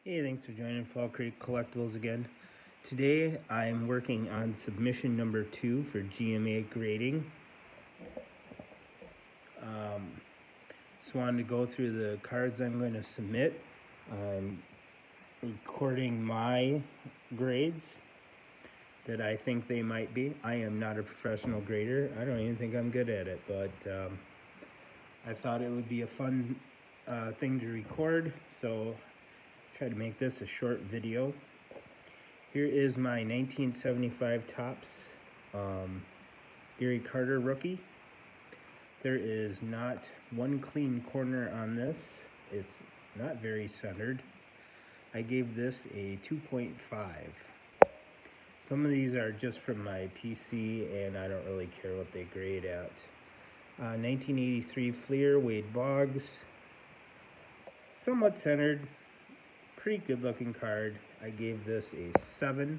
Hey, thanks for joining Fall Creek Collectibles again. Today I'm working on submission number 2 for GMA Grading. Just wanted to go through the cards I'm going to submit. I'm recording my grades that I think they might be. I am not a professional grader. I don't even think I'm good at it, but I thought it would be a fun thing to record, so try to make this a short video. Here is my 1975 Topps Erie Carter rookie. There is not one clean corner on this. It's not very centered. I gave this a 2.5. Some of these are just from my PC and I don't really care what they grade at. 1983 Fleer, Wade Boggs. Somewhat centered. Pretty good looking card. I gave this a 7.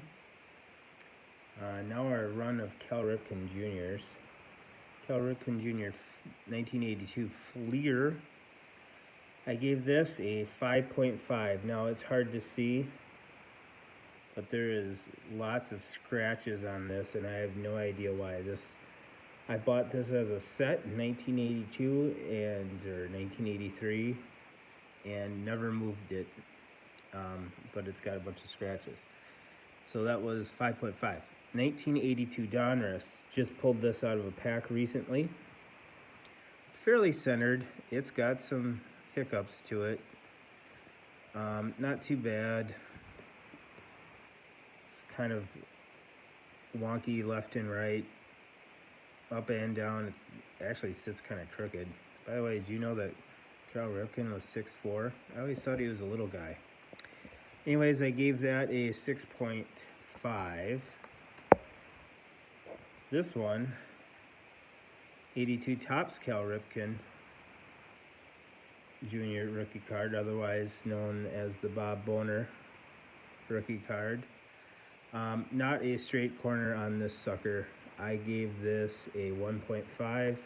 Now our run of Cal Ripken Jr.'s. Cal Ripken Jr. 1982 Fleer. I gave this a 5.5. Now it's hard to see, but there is lots of scratches on this and I have no idea why. I bought this as a set in 1982 or 1983 and never moved it. But it's got a bunch of scratches. So that was 5.5. 1982 Donruss, just pulled this out of a pack recently. Fairly centered. It's got some hiccups to it. Not too bad. It's kind of wonky left and right, up and down. It actually sits kind of crooked. By the way, did you know that Cal Ripken was 6'4"? I always thought he was a little guy. Anyways, I gave that a 6.5. This one, 82 Topps Cal Ripken Jr. rookie card, otherwise known as the Bob Boner rookie card. Not a straight corner on this sucker. I gave this a 1.5.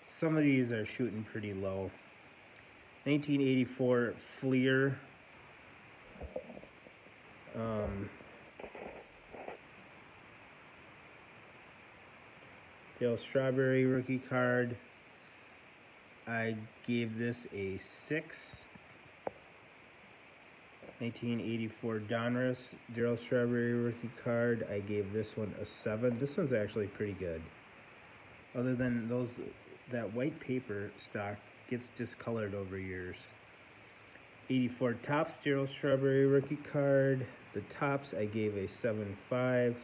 Some of these are shooting pretty low. 1984 Fleer. Dale Strawberry rookie card. I gave this a 6. 1984 Donruss Darryl Strawberry rookie card. I gave this one a 7. This one's actually pretty good. Other than that white paper stock gets discolored over years. 84 Topps Darryl Strawberry rookie card. The Topps I gave a 7.5.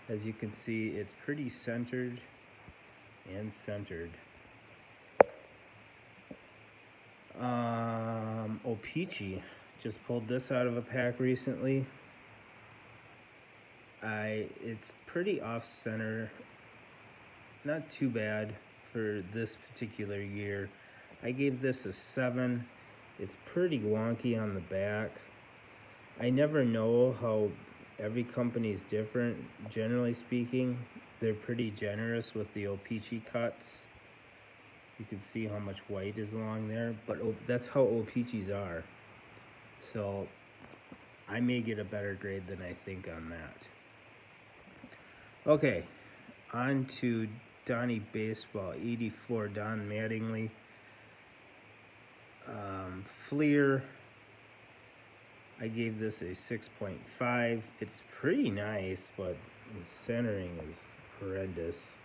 As you can see, it's pretty centered and centered. O-Pee-Chee, just pulled this out of a pack recently. It's pretty off center. Not too bad for this particular year. I gave this a 7. It's pretty wonky on the back. I never know how every company is different. Generally speaking, they're pretty generous with the O-Pee-Chee cuts. You can see how much white is along there, but that's how O-Pee-Chees are. So I may get a better grade than I think on that. Okay, on to Donnie Baseball, 84 Don Mattingly. Fleer, I gave this a 6.5. It's pretty nice, but the centering is horrendous.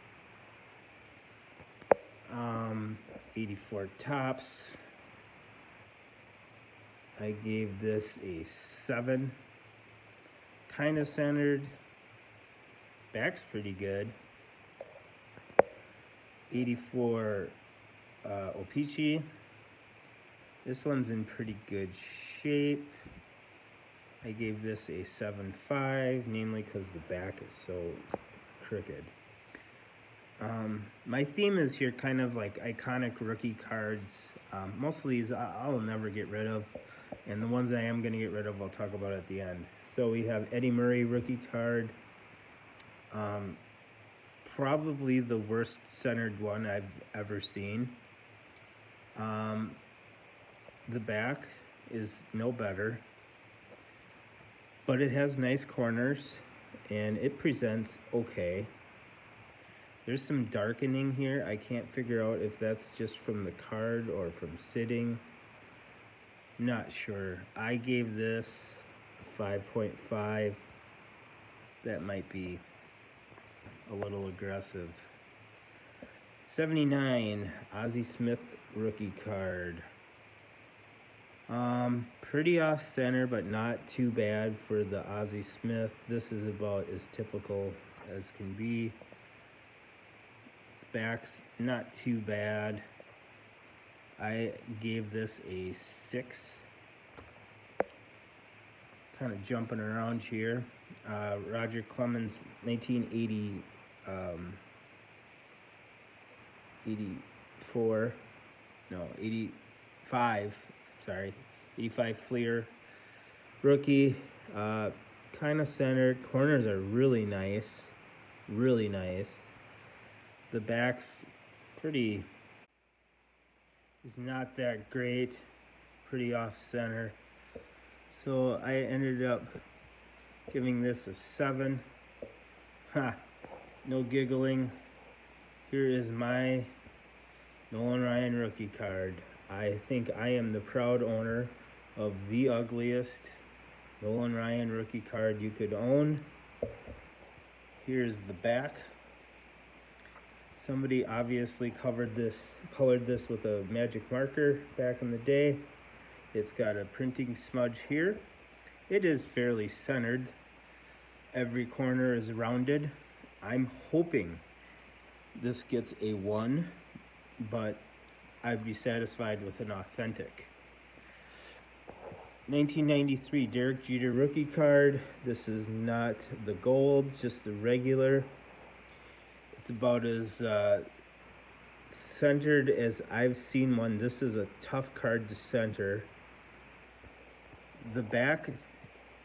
84 Topps, I gave this a 7. Kind of centered. Back's pretty good. 84 O-Pee-Chee. This one's in pretty good shape. I gave this a 7.5, namely because the back is so crooked. My theme is here kind of like iconic rookie cards. Most of these I'll never get rid of, and the ones I am going to get rid of I'll talk about at the end. So we have Eddie Murray rookie card. Probably the worst centered one I've ever seen. The back is no better, but it has nice corners and it presents okay. There's some darkening here. I can't figure out if that's just from the card or from sitting. Not sure. I gave this a 5.5. That might be a little aggressive. 79, Ozzie Smith rookie card. Pretty off center, but not too bad for the Ozzie Smith. This is about as typical as can be. Back's not too bad. I gave this a 6. Kind of jumping around here. Roger Clemens, 1980, 85, sorry, 85 Fleer rookie, kind of centered. Corners are really nice, really nice. The back's is not that great, pretty off center. So I ended up giving this a 7. No giggling. Here is my Nolan Ryan rookie card. I think I am the proud owner of the ugliest Nolan Ryan rookie card you could own. Here's the back. Somebody obviously colored this with a magic marker back in the day. It's got a printing smudge here. It is fairly centered. Every corner is rounded. I'm hoping this gets a 1, but I'd be satisfied with an authentic. 1993 Derek Jeter rookie card. This is not the gold, just the regular. It's about as centered as I've seen one. This is a tough card to center. The back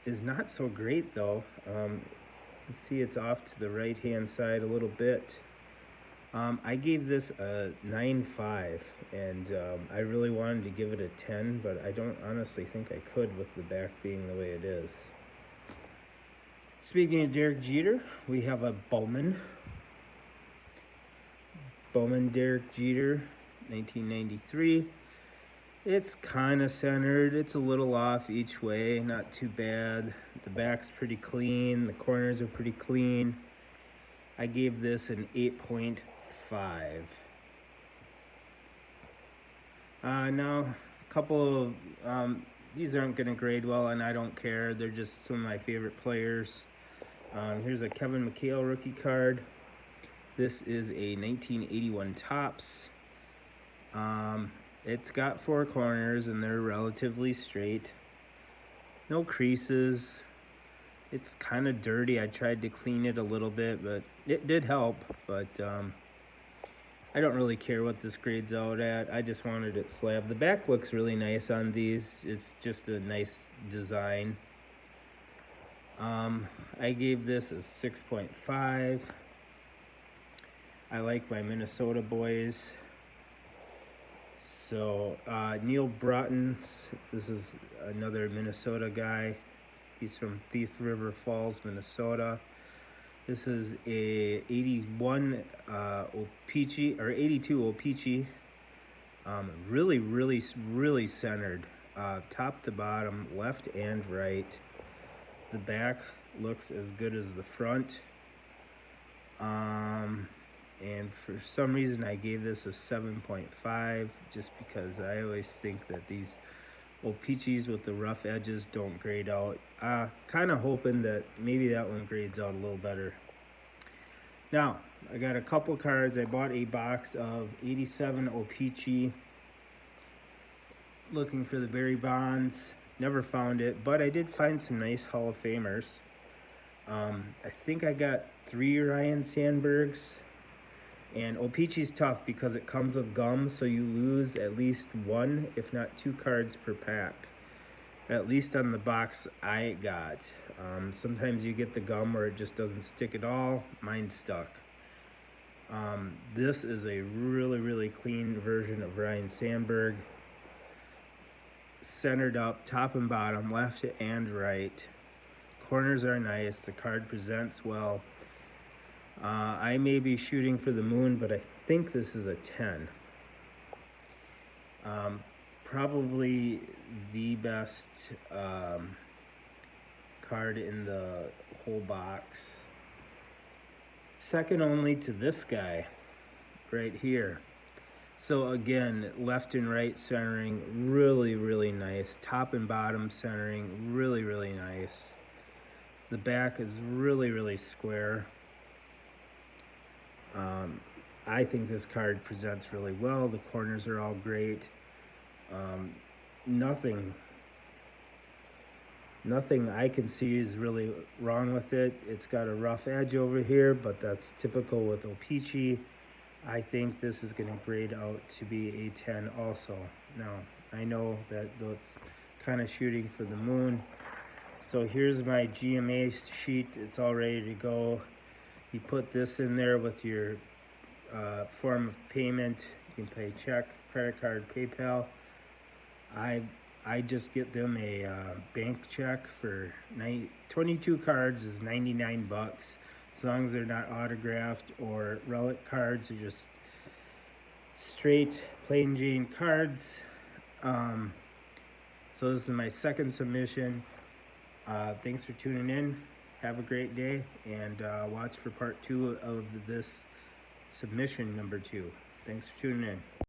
is not so great though. Let's see, it's off to the right hand side a little bit. I gave this a 9.5, and I really wanted to give it a 10, but I don't honestly think I could with the back being the way it is. Speaking of Derek Jeter, we have a Bowman Derek Jeter, 1993. It's kind of centered. It's a little off each way, not too bad. The back's pretty clean. The corners are pretty clean. I gave this an 8.5. Now, a couple of, these aren't going to grade well, and I don't care. They're just some of my favorite players. Here's a Kevin McHale rookie card. This is a 1981 Topps. It's got 4 corners, and they're relatively straight. No creases. It's kind of dirty. I tried to clean it a little bit, but it did help. But I don't really care what this grades out at. I just wanted it slab. The back looks really nice on these. It's just a nice design. I gave this a 6.5. I like my Minnesota boys. So Neil Broughton, this is another Minnesota guy. He's from Thief River Falls, Minnesota. This is a 81 O-Pee-Chee, or 82 O-Pee-Chee. Really centered, top to bottom, left and right. The back looks as good as the front. And for some reason I gave this a 7.5, just because I always think that these O-Pee-Chees with the rough edges don't grade out. Kind of hoping that maybe that one grades out a little better. Now, I got a couple cards. I bought a box of 87 O-Pee-Chee, looking for the Barry Bonds. Never found it, but I did find some nice Hall of Famers. I think I got 3 Ryan Sandbergs. And O-Pee-Chee's tough because it comes with gum, so you lose at least 1, if not 2 cards per pack. At least on the box I got. Sometimes you get the gum where it just doesn't stick at all. Mine stuck. This is a really clean version of Ryan Sandberg. centered up, top and bottom, left and right. Corners are nice. The card presents well. I may be shooting for the moon, but I think this is a 10. Probably the best card in the whole box. Second only to this guy right here. So again, left and right centering, really nice. Top and bottom centering, really nice. The back is really square. I think this card presents really well. The corners are all great. Nothing I can see is really wrong with it. It's got a rough edge over here, but that's typical with O-Pee-Chee. I think this is going to grade out to be a 10 also. Now, I know that that's kind of shooting for the moon. So here's my GMA sheet. It's all ready to go. You put this in there with your form of payment. You can pay check, credit card, PayPal. I just get them a bank check for 22 cards is 99 bucks. As long as they're not autographed or relic cards, they're just straight plain Jane cards. So this is my second submission. Thanks for tuning in. Have a great day, and watch for part 2 of this submission number 2. Thanks for tuning in.